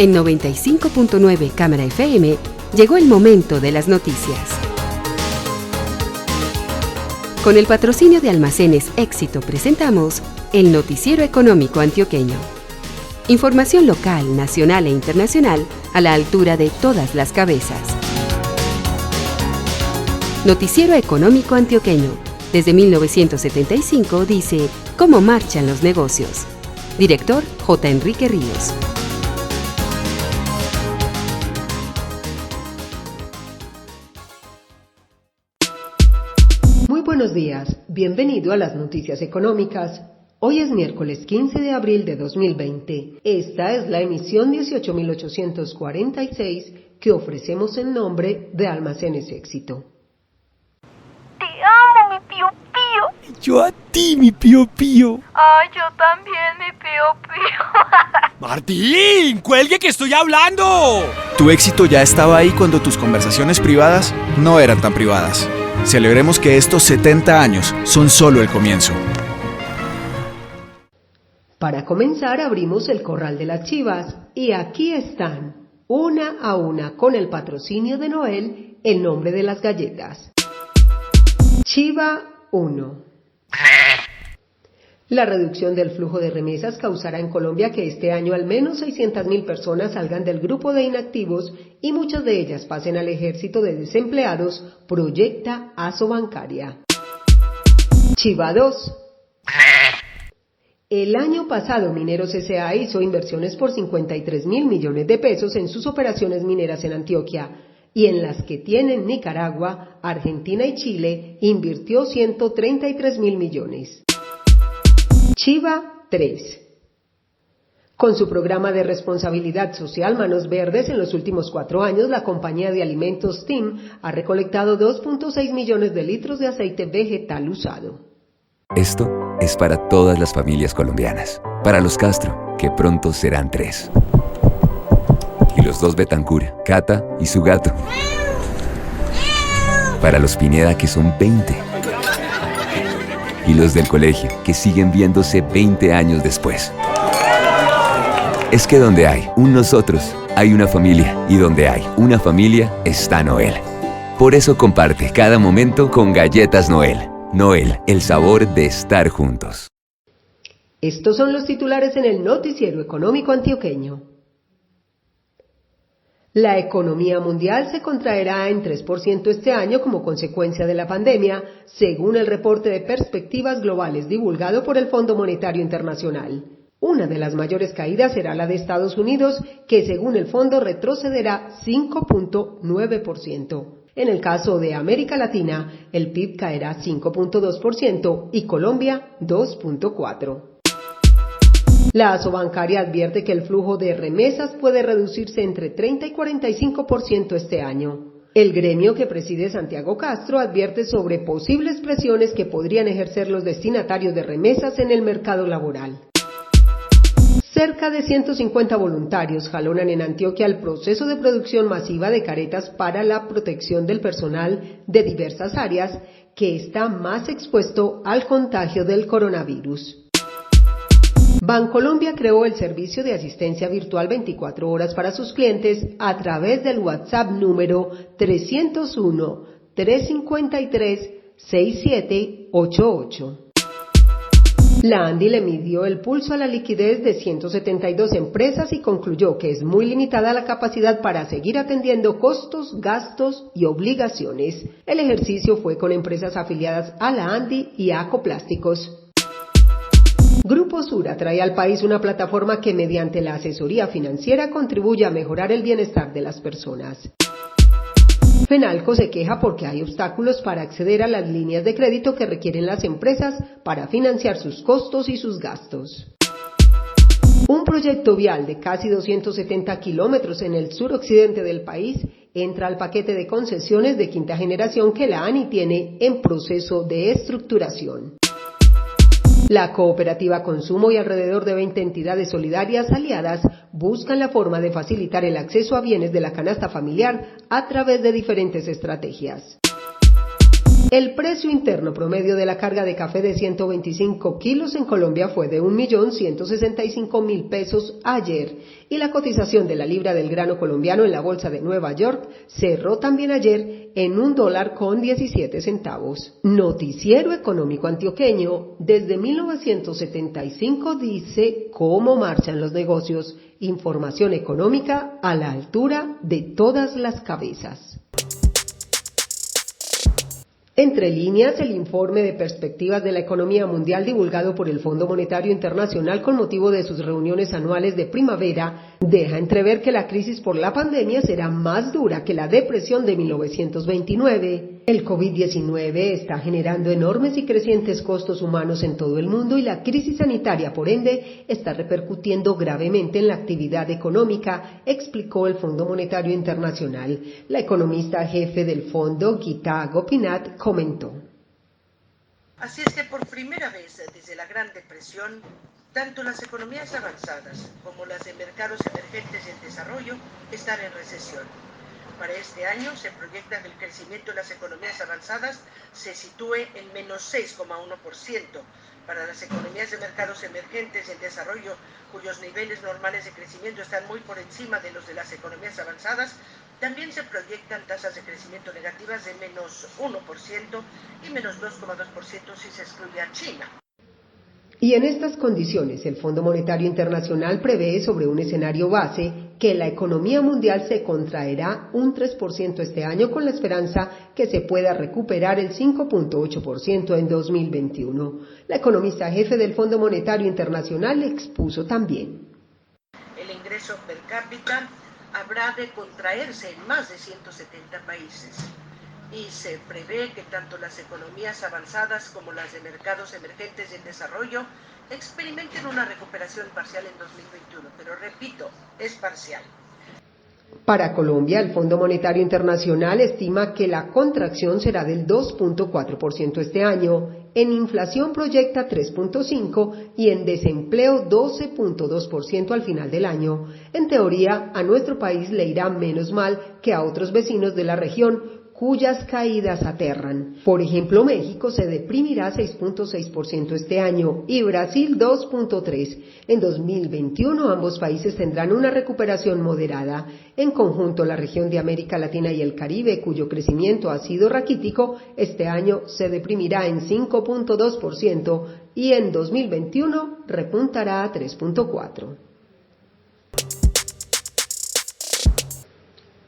En 95.9 Cámara FM llegó el momento de las noticias. Con el patrocinio de Almacenes Éxito presentamos el Noticiero Económico Antioqueño. Información local, nacional e internacional a la altura de todas las cabezas. Noticiero Económico Antioqueño. Desde 1975 dice cómo marchan los negocios. Director J. Enrique Ríos. Muy buenos días, bienvenido a las noticias económicas. Hoy es miércoles 15 de abril de 2020. Esta es la emisión 18.846 que ofrecemos en nombre de Almacenes Éxito. Te amo, mi pío pío. Yo a ti, mi pío pío. Ay, yo también, mi pío pío. ¡Martín! ¡Cuelgue que estoy hablando! Tu éxito ya estaba ahí cuando tus conversaciones privadas no eran tan privadas. Celebremos que estos 70 años son solo el comienzo. Para comenzar, abrimos el corral de las chivas y aquí están, una a una, con el patrocinio de Noel, el nombre de las galletas. Chiva 1. La reducción del flujo de remesas causará en Colombia que este año al menos 600.000 personas salgan del grupo de inactivos y muchas de ellas pasen al ejército de desempleados, proyecta Asobancaria. Chiva 2. El año pasado Mineros S.A. hizo inversiones por 53.000 millones de pesos en sus operaciones mineras en Antioquia y en las que tienen Nicaragua, Argentina y Chile invirtió 133.000 millones. Chiva 3. Con su programa de responsabilidad social Manos Verdes, en los últimos 4 años, la compañía de alimentos TIM ha recolectado 2.6 millones de litros de aceite vegetal usado. Esto es para todas las familias colombianas. Para los Castro, que pronto serán 3. Y los 2 Betancur, Cata y su gato. Para los Pineda, que son 20. Y los del colegio, que siguen viéndose 20 años después. Es que donde hay un nosotros, hay una familia. Y donde hay una familia, está Noel. Por eso comparte cada momento con Galletas Noel. Noel, el sabor de estar juntos. Estos son los titulares en el Noticiero Económico Antioqueño. La economía mundial se contraerá en 3% este año como consecuencia de la pandemia, según el reporte de perspectivas globales divulgado por el Fondo Monetario Internacional. Una de las mayores caídas será la de Estados Unidos, que según el fondo retrocederá 5.9%. En el caso de América Latina, el PIB caerá 5.2% y Colombia 2.4%. La Asobancaria advierte que el flujo de remesas puede reducirse entre 30 y 45% este año. El gremio que preside Santiago Castro advierte sobre posibles presiones que podrían ejercer los destinatarios de remesas en el mercado laboral. Cerca de 150 voluntarios jalonan en Antioquia el proceso de producción masiva de caretas para la protección del personal de diversas áreas que está más expuesto al contagio del coronavirus. Bancolombia creó el servicio de asistencia virtual 24 horas para sus clientes a través del WhatsApp número 301-353-6788. La ANDI le midió el pulso a la liquidez de 172 empresas y concluyó que es muy limitada la capacidad para seguir atendiendo costos, gastos y obligaciones. El ejercicio fue con empresas afiliadas a la ANDI y a Acoplásticos. Grupo Sura trae al país una plataforma que mediante la asesoría financiera contribuye a mejorar el bienestar de las personas. Fenalco se queja porque hay obstáculos para acceder a las líneas de crédito que requieren las empresas para financiar sus costos y sus gastos. Un proyecto vial de casi 270 kilómetros en el suroccidente del país entra al paquete de concesiones de quinta generación que la ANI tiene en proceso de estructuración. La cooperativa Consumo y alrededor de 20 entidades solidarias aliadas buscan la forma de facilitar el acceso a bienes de la canasta familiar a través de diferentes estrategias. El precio interno promedio de la carga de café de 125 kilos en Colombia fue de 1.165.000 pesos ayer, y la cotización de la libra del grano colombiano en la bolsa de Nueva York cerró también ayer en $1.17. Noticiero Económico Antioqueño, desde 1975 dice cómo marchan los negocios. Información económica a la altura de todas las cabezas. Entre líneas, el informe de perspectivas de la economía mundial divulgado por el Fondo Monetario Internacional con motivo de sus reuniones anuales de primavera deja entrever que la crisis por la pandemia será más dura que la depresión de 1929. El COVID-19 está generando enormes y crecientes costos humanos en todo el mundo y la crisis sanitaria, por ende, está repercutiendo gravemente en la actividad económica, explicó el Fondo Monetario Internacional. La economista jefe del fondo, Gita Gopinath, comentó. Así es que por primera vez desde la Gran Depresión, tanto las economías avanzadas como las de mercados emergentes y en desarrollo están en recesión. Para este año se proyecta que el crecimiento de las economías avanzadas se sitúe en menos 6,1%. Para las economías de mercados emergentes y en desarrollo, cuyos niveles normales de crecimiento están muy por encima de los de las economías avanzadas, también se proyectan tasas de crecimiento negativas de menos 1% y menos 2,2% si se excluye a China. Y en estas condiciones, el Fondo Monetario Internacional prevé sobre un escenario base que la economía mundial se contraerá un 3% este año con la esperanza que se pueda recuperar el 5,8% en 2021. La economista jefe del Fondo Monetario Internacional expuso también. El ingreso per cápita habrá de contraerse en más de 170 países. Y se prevé que tanto las economías avanzadas como las de mercados emergentes y en desarrollo experimenten una recuperación parcial en 2021, pero repito, es parcial. Para Colombia, el Fondo Monetario Internacional estima que la contracción será del 2,4% este año, en inflación proyecta 3,5% y en desempleo 12,2% al final del año. En teoría, a nuestro país le irá menos mal que a otros vecinos de la región, cuyas caídas aterran. Por ejemplo, México se deprimirá 6,6% este año y Brasil 2,3%. En 2021 ambos países tendrán una recuperación moderada. En conjunto, la región de América Latina y el Caribe, cuyo crecimiento ha sido raquítico, este año se deprimirá en 5,2% y en 2021 repuntará a 3,4%.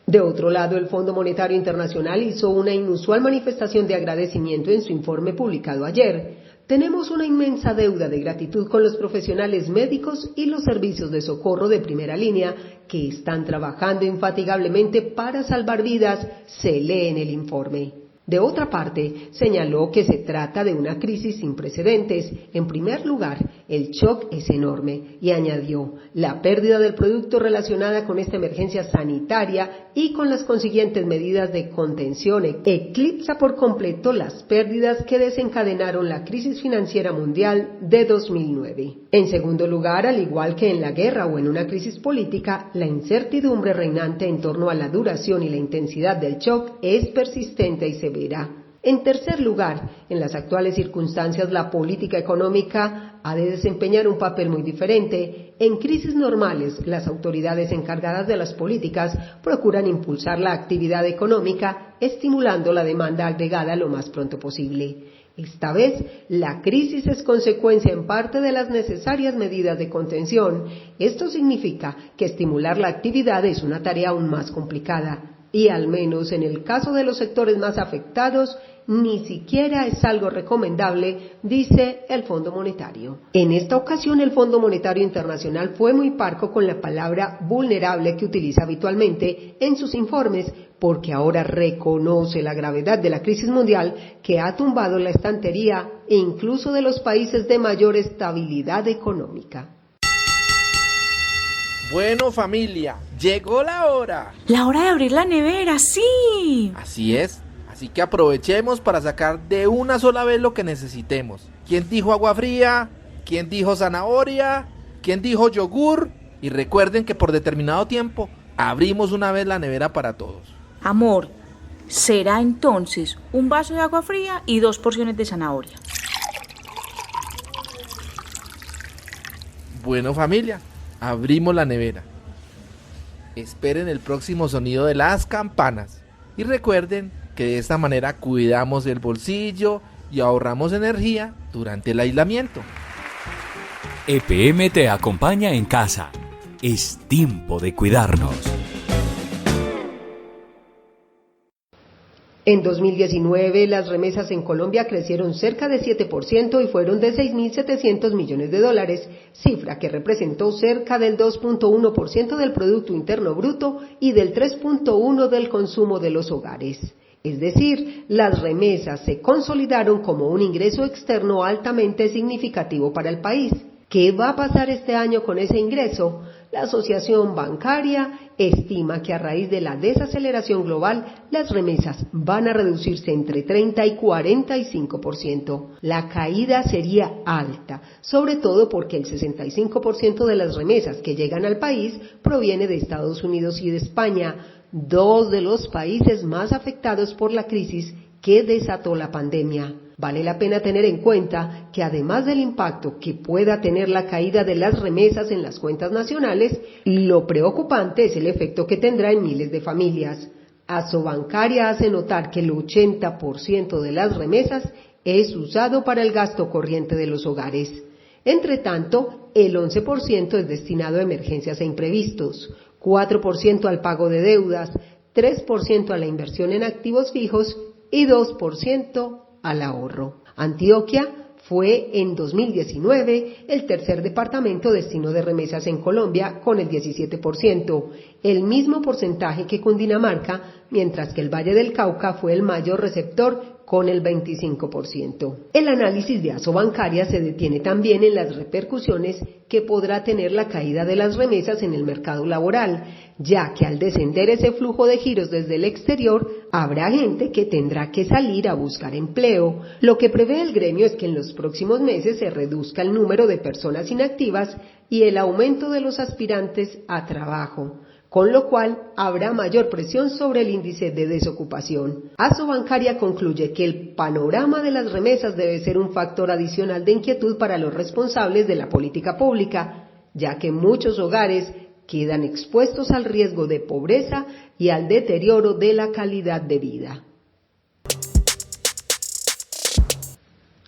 De otro lado, el Fondo Monetario Internacional hizo una inusual manifestación de agradecimiento en su informe publicado ayer. Tenemos una inmensa deuda de gratitud con los profesionales médicos y los servicios de socorro de primera línea que están trabajando infatigablemente para salvar vidas, se lee en el informe. De otra parte, señaló que se trata de una crisis sin precedentes. En primer lugar, el shock es enorme y añadió, la pérdida del producto relacionada con esta emergencia sanitaria y con las consiguientes medidas de contención eclipsa por completo las pérdidas que desencadenaron la crisis financiera mundial de 2009. En segundo lugar, al igual que en la guerra o en una crisis política, la incertidumbre reinante en torno a la duración y la intensidad del shock es persistente y severa. En tercer lugar, en las actuales circunstancias la política económica ha de desempeñar un papel muy diferente. En crisis normales, las autoridades encargadas de las políticas procuran impulsar la actividad económica, estimulando la demanda agregada lo más pronto posible. Esta vez, la crisis es consecuencia en parte de las necesarias medidas de contención. Esto significa que estimular la actividad es una tarea aún más complicada. Y al menos en el caso de los sectores más afectados, ni siquiera es algo recomendable, dice el Fondo Monetario. En esta ocasión, el Fondo Monetario Internacional fue muy parco con la palabra vulnerable que utiliza habitualmente en sus informes, porque ahora reconoce la gravedad de la crisis mundial que ha tumbado la estantería e incluso de los países de mayor estabilidad económica. Bueno, familia, llegó la hora. La hora de abrir la nevera, sí. Así es, así que aprovechemos para sacar de una sola vez lo que necesitemos. ¿Quién dijo agua fría? ¿Quién dijo zanahoria? ¿Quién dijo yogur? Y recuerden que por determinado tiempo abrimos una vez la nevera para todos. Amor, Será entonces un vaso de agua fría y 2 porciones de zanahoria. Bueno, familia, abrimos la nevera. Esperen el próximo sonido de las campanas. Y recuerden que de esta manera cuidamos el bolsillo y ahorramos energía durante el aislamiento. EPM te acompaña en casa. Es tiempo de cuidarnos. En 2019, las remesas en Colombia crecieron cerca de 7% y fueron de 6.700 millones de dólares, cifra que representó cerca del 2.1% del Producto Interno Bruto y del 3.1% del consumo de los hogares. Es decir, las remesas se consolidaron como un ingreso externo altamente significativo para el país. ¿Qué va a pasar este año con ese ingreso? La Asociación Bancaria estima que a raíz de la desaceleración global, las remesas van a reducirse entre 30 y 45%. La caída sería alta, sobre todo porque el 65% de las remesas que llegan al país proviene de Estados Unidos y de España, dos de los países más afectados por la crisis que desató la pandemia. Vale la pena tener en cuenta que además del impacto que pueda tener la caída de las remesas en las cuentas nacionales, lo preocupante es el efecto que tendrá en miles de familias. Asobancaria hace notar que el 80% de las remesas es usado para el gasto corriente de los hogares. Entre tanto, el 11% es destinado a emergencias e imprevistos, 4% al pago de deudas, 3% a la inversión en activos fijos y 2% al ahorro. Antioquia fue en 2019 el tercer departamento destino de remesas en Colombia con el 17%, el mismo porcentaje que Cundinamarca, mientras que el Valle del Cauca fue el mayor receptor con el 25%. El análisis de Asobancaria se detiene también en las repercusiones que podrá tener la caída de las remesas en el mercado laboral, ya que al descender ese flujo de giros desde el exterior, habrá gente que tendrá que salir a buscar empleo. Lo que prevé el gremio es que en los próximos meses se reduzca el número de personas inactivas y el aumento de los aspirantes a trabajo, con lo cual habrá mayor presión sobre el índice de desocupación. Asobancaria concluye que el panorama de las remesas debe ser un factor adicional de inquietud para los responsables de la política pública, ya que muchos hogares quedan expuestos al riesgo de pobreza y al deterioro de la calidad de vida.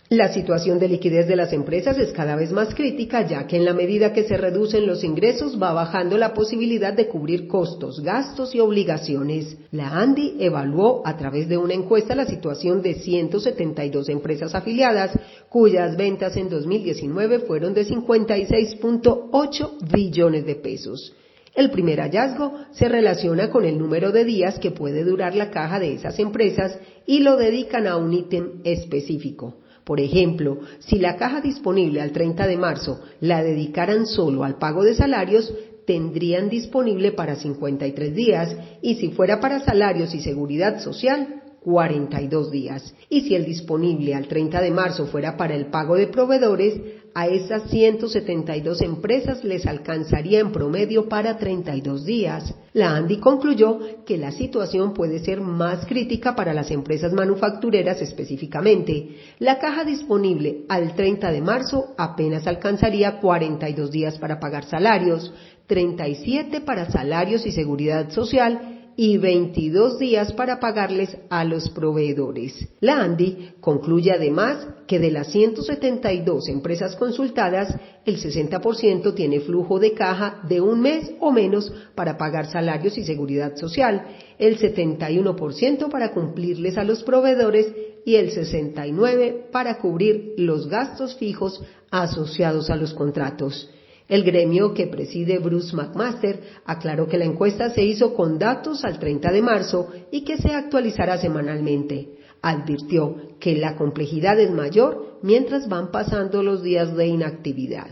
La situación de liquidez de las empresas es cada vez más crítica, ya que en la medida que se reducen los ingresos va bajando la posibilidad de cubrir costos, gastos y obligaciones. La ANDI evaluó a través de una encuesta la situación de 172 empresas afiliadas, cuyas ventas en 2019 fueron de 56.8 billones de pesos. El primer hallazgo se relaciona con el número de días que puede durar la caja de esas empresas y lo dedican a un ítem específico. Por ejemplo, si la caja disponible al 30 de marzo la dedicaran solo al pago de salarios, tendrían disponible para 53 días y si fuera para salarios y seguridad social, 42 días. Y si el disponible al 30 de marzo fuera para el pago de proveedores, a esas 172 empresas les alcanzaría en promedio para 32 días. La ANDI concluyó que la situación puede ser más crítica para las empresas manufactureras específicamente. La caja disponible al 30 de marzo apenas alcanzaría 42 días para pagar salarios, 37 para salarios y seguridad social, y 22 días para pagarles a los proveedores. La ANDI concluye además que de las 172 empresas consultadas, el 60% tiene flujo de caja de un mes o menos para pagar salarios y seguridad social, el 71% para cumplirles a los proveedores y el 69% para cubrir los gastos fijos asociados a los contratos. El gremio que preside Bruce McMaster aclaró que la encuesta se hizo con datos al 30 de marzo y que se actualizará semanalmente. Advirtió que la complejidad es mayor mientras van pasando los días de inactividad.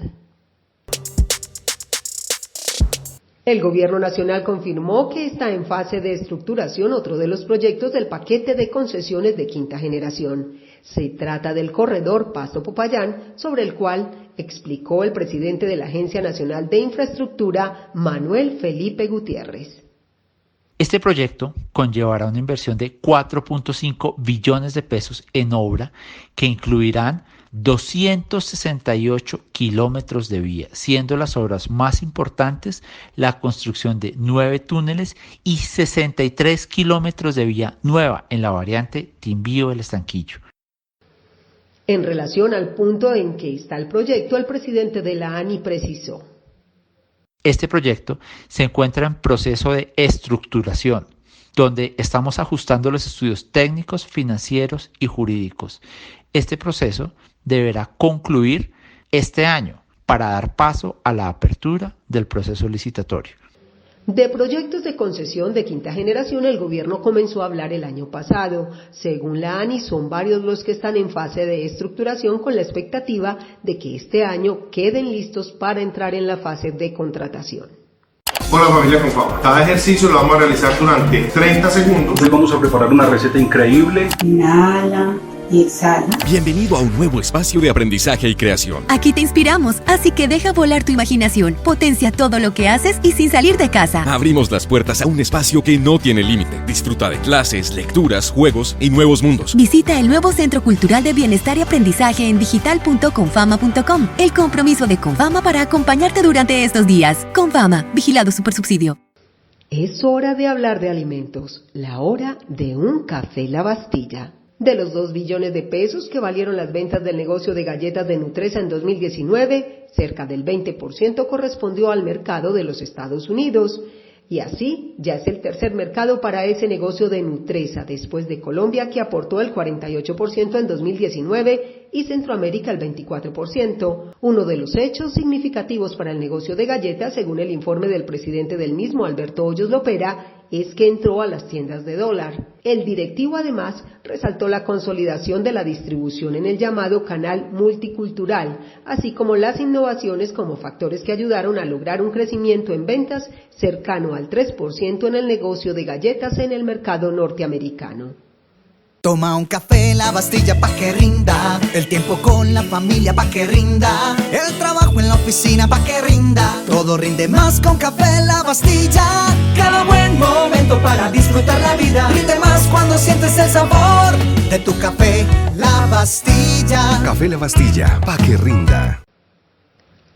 El Gobierno Nacional confirmó que está en fase de estructuración otro de los proyectos del paquete de concesiones de quinta generación. Se trata del corredor Pasto-Popayán, sobre el cual explicó el presidente de la Agencia Nacional de Infraestructura, Manuel Felipe Gutiérrez. Este proyecto conllevará una inversión de 4.5 billones de pesos en obra que incluirán 268 kilómetros de vía, siendo las obras más importantes la construcción de 9 túneles y 63 kilómetros de vía nueva en la variante Timbío-El Estanquillo. En relación al punto en que está el proyecto, el presidente de la ANI precisó: este proyecto se encuentra en proceso de estructuración, donde estamos ajustando los estudios técnicos, financieros y jurídicos. Este proceso deberá concluir este año para dar paso a la apertura del proceso licitatorio. De proyectos de concesión de quinta generación, el gobierno comenzó a hablar el año pasado. Según la ANI, son varios los que están en fase de estructuración con la expectativa de que este año queden listos para entrar en la fase de contratación. Hola familia Confama, cada ejercicio lo vamos a realizar durante 30 segundos. Hoy vamos a preparar una receta increíble. Inhala y exhala. Bienvenido a un nuevo espacio de aprendizaje y creación. Aquí te inspiramos, así que deja volar tu imaginación, potencia todo lo que haces y sin salir de casa. Abrimos las puertas a un espacio que no tiene límite. Disfruta de clases, lecturas, juegos y nuevos mundos. Visita el nuevo Centro Cultural de Bienestar y Aprendizaje en digital.confama.com. El compromiso de Confama para acompañarte durante estos días. Confama, vigilado Supersubsidio. Es hora de hablar de alimentos, la hora de un café La Bastilla. De los 2 billones de pesos que valieron las ventas del negocio de galletas de Nutresa en 2019, cerca del 20% correspondió al mercado de los Estados Unidos. Y así, ya es el tercer mercado para ese negocio de Nutresa, después de Colombia, que aportó el 48% en 2019, y Centroamérica el 24%. Uno de los hechos significativos para el negocio de galletas, según el informe del presidente del mismo, Alberto Hoyos Lopera, es que entró a las tiendas de dólar. El directivo además resaltó la consolidación de la distribución en el llamado canal multicultural, así como las innovaciones como factores que ayudaron a lograr un crecimiento en ventas cercano al 3% en el negocio de galletas en el mercado norteamericano. Toma un café La Bastilla pa' que rinda, el tiempo con la familia pa' que rinda, el trabajo en la oficina pa' que rinda, todo rinde más con café La Bastilla. Cada buen momento para disfrutar la vida, rinde más cuando sientes el sabor de tu café La Bastilla. Café La Bastilla, pa' que rinda.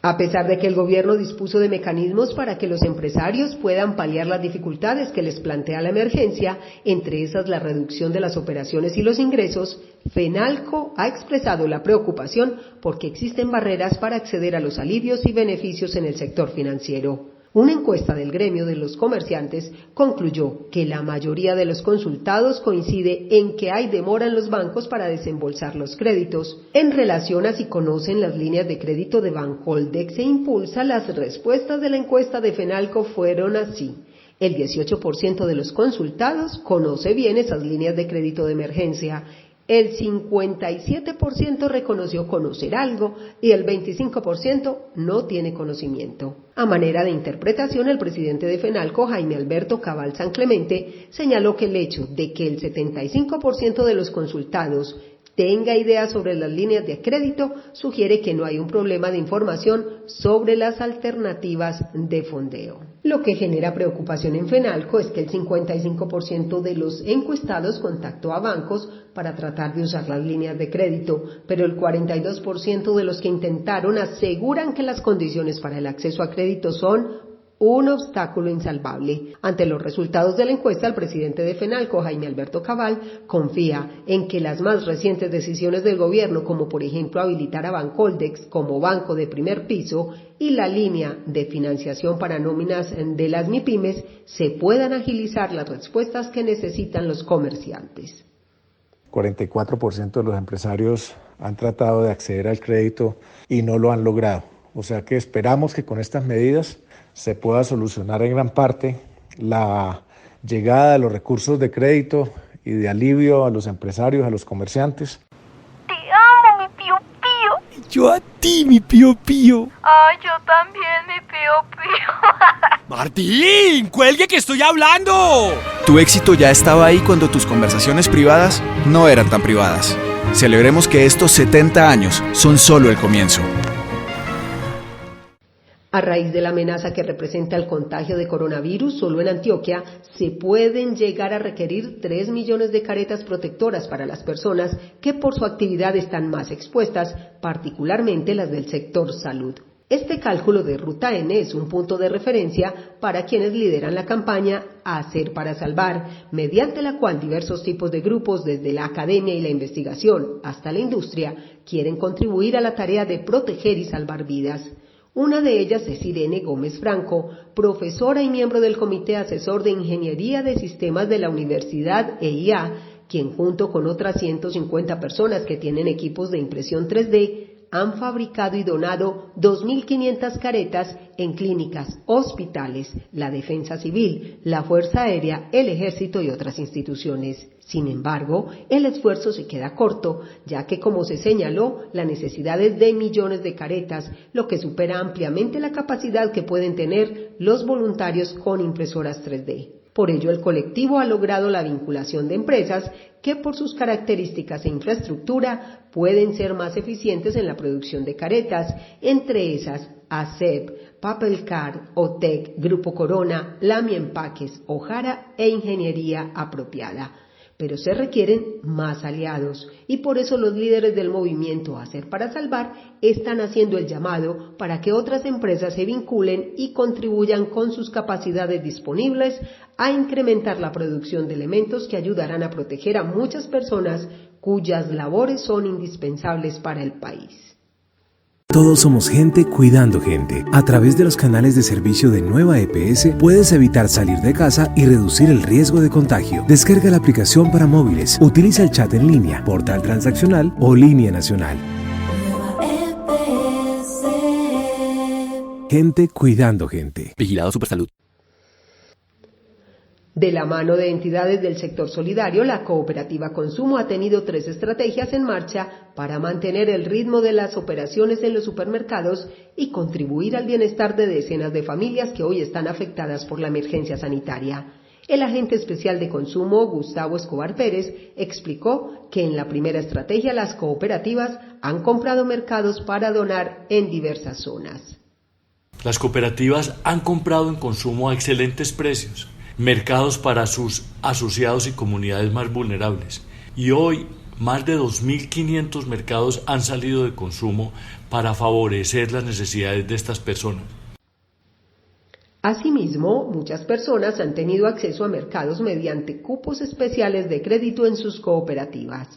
A pesar de que el gobierno dispuso de mecanismos para que los empresarios puedan paliar las dificultades que les plantea la emergencia, entre esas la reducción de las operaciones y los ingresos, Fenalco ha expresado la preocupación porque existen barreras para acceder a los alivios y beneficios en el sector financiero. Una encuesta del gremio de los comerciantes concluyó que la mayoría de los consultados coincide en que hay demora en los bancos para desembolsar los créditos. En relación a si conocen las líneas de crédito de Bancoldex e Impulsa, las respuestas de la encuesta de Fenalco fueron así. El 18% de los consultados conoce bien esas líneas de crédito de emergencia. El 57% reconoció conocer algo y el 25% no tiene conocimiento. A manera de interpretación, el presidente de Fenalco, Jaime Alberto Cabal San Clemente, señaló que el hecho de que el 75% de los consultados tenga ideas sobre las líneas de crédito sugiere que no hay un problema de información sobre las alternativas de fondeo. Lo que genera preocupación en Fenalco es que el 55% de los encuestados contactó a bancos para tratar de usar las líneas de crédito, pero el 42% de los que intentaron aseguran que las condiciones para el acceso a crédito son un obstáculo insalvable. Ante los resultados de la encuesta, el presidente de Fenalco, Jaime Alberto Cabal, confía en que las más recientes decisiones del gobierno, como por ejemplo habilitar a Bancoldex como banco de primer piso y la línea de financiación para nóminas de las MIPYMES, se puedan agilizar las respuestas que necesitan los comerciantes. 44% de los empresarios han tratado de acceder al crédito y no lo han logrado. O sea que esperamos que con estas medidas se pueda solucionar en gran parte la llegada de los recursos de crédito y de alivio a los empresarios, a los comerciantes. Te amo, mi Pío Pío. Yo a ti, mi Pío Pío. Ay, yo también, mi Pío Pío. ¡Martín! ¡Cuelgue que estoy hablando! Tu éxito ya estaba ahí cuando tus conversaciones privadas no eran tan privadas. Celebremos que estos 70 años son solo el comienzo. A raíz de la amenaza que representa el contagio de coronavirus, solo en Antioquia se pueden llegar a requerir 3 millones de caretas protectoras para las personas que por su actividad están más expuestas, particularmente las del sector salud. Este cálculo de Ruta N es un punto de referencia para quienes lideran la campaña Hacer para Salvar, mediante la cual diversos tipos de grupos, desde la academia y la investigación hasta la industria, quieren contribuir a la tarea de proteger y salvar vidas. Una de ellas es Irene Gómez Franco, profesora y miembro del Comité Asesor de Ingeniería de Sistemas de la Universidad EIA, quien junto con otras 150 personas que tienen equipos de impresión 3D, han fabricado y donado 2.500 caretas en clínicas, hospitales, la Defensa Civil, la Fuerza Aérea, el Ejército y otras instituciones. Sin embargo, el esfuerzo se queda corto, ya que, como se señaló, la necesidad es de millones de caretas, lo que supera ampliamente la capacidad que pueden tener los voluntarios con impresoras 3D. Por ello, el colectivo ha logrado la vinculación de empresas que por sus características e infraestructura pueden ser más eficientes en la producción de caretas, entre esas ASEP, Papelcar, OTEC, Grupo Corona, Lamy Empaques, Ojara e Ingeniería Apropiada. Pero se requieren más aliados y por eso los líderes del movimiento Hacer para Salvar están haciendo el llamado para que otras empresas se vinculen y contribuyan con sus capacidades disponibles a incrementar la producción de elementos que ayudarán a proteger a muchas personas cuyas labores son indispensables para el país. Todos somos gente cuidando gente. A través de los canales de servicio de Nueva EPS puedes evitar salir de casa y reducir el riesgo de contagio. Descarga la aplicación para móviles, utiliza el chat en línea, portal transaccional o línea nacional. Gente cuidando gente. Vigilado Supersalud. De la mano de entidades del sector solidario, la cooperativa Consumo ha tenido 3 estrategias en marcha para mantener el ritmo de las operaciones en los supermercados y contribuir al bienestar de decenas de familias que hoy están afectadas por la emergencia sanitaria. El agente especial de consumo, Gustavo Escobar Pérez, explicó que en la primera estrategia las cooperativas han comprado mercados para donar en diversas zonas. Las cooperativas han comprado en Consumo a excelentes precios, mercados para sus asociados y comunidades más vulnerables. Y hoy, más de 2.500 mercados han salido de Consumo para favorecer las necesidades de estas personas. Asimismo, muchas personas han tenido acceso a mercados mediante cupos especiales de crédito en sus cooperativas.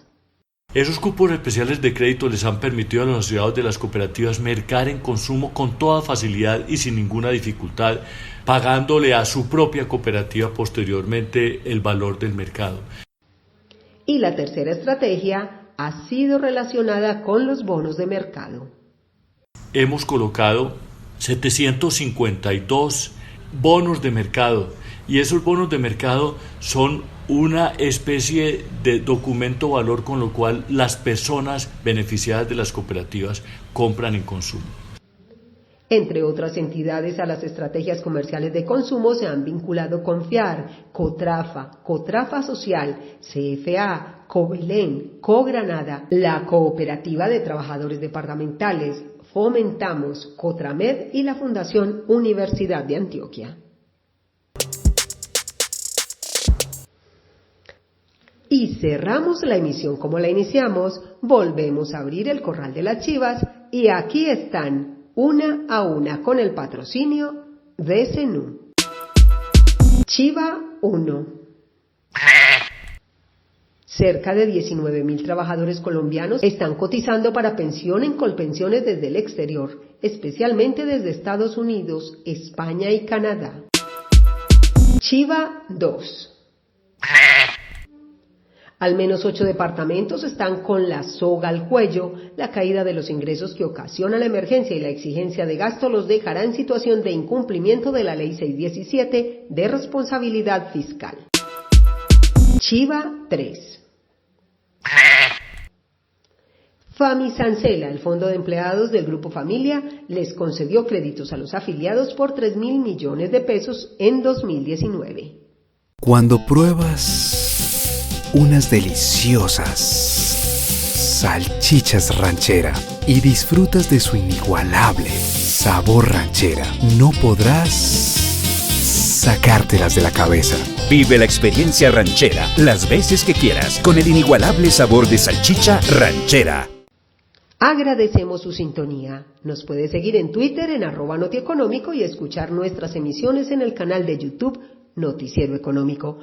Esos cupos especiales de crédito les han permitido a los asociados de las cooperativas mercar en Consumo con toda facilidad y sin ninguna dificultad, pagándole a su propia cooperativa posteriormente el valor del mercado. Y la tercera estrategia ha sido relacionada con los bonos de mercado. Hemos colocado 752 bonos de mercado y esos bonos de mercado son una especie de documento valor con lo cual las personas beneficiadas de las cooperativas compran en Consumo. Entre otras entidades a las estrategias comerciales de Consumo se han vinculado Confiar, Cotrafa, Cotrafa Social, CFA, Cobelén, Cogranada, la Cooperativa de Trabajadores Departamentales, Fomentamos, Cotramed y la Fundación Universidad de Antioquia. Y cerramos la emisión como la iniciamos, volvemos a abrir el corral de las chivas y aquí están, una a una, con el patrocinio de Zenú. Chiva 1. Cerca de 19.000 trabajadores colombianos están cotizando para pensión en Colpensiones desde el exterior, especialmente desde Estados Unidos, España y Canadá. Chiva 2. Al menos 8 departamentos están con la soga al cuello. La caída de los ingresos que ocasiona la emergencia y la exigencia de gasto los dejará en situación de incumplimiento de la Ley 617 de responsabilidad fiscal. Chiva 3. Famisancela, el fondo de empleados del Grupo Familia, les concedió créditos a los afiliados por 3.000 millones de pesos en 2019. Cuando pruebas unas deliciosas Salchichas Ranchera y disfrutas de su inigualable sabor ranchera. No podrás sacártelas de la cabeza. Vive la experiencia ranchera las veces que quieras con el inigualable sabor de Salchicha Ranchera. Agradecemos su sintonía. Nos puede seguir en Twitter en @notieconómico y escuchar nuestras emisiones en el canal de YouTube Noticiero Económico.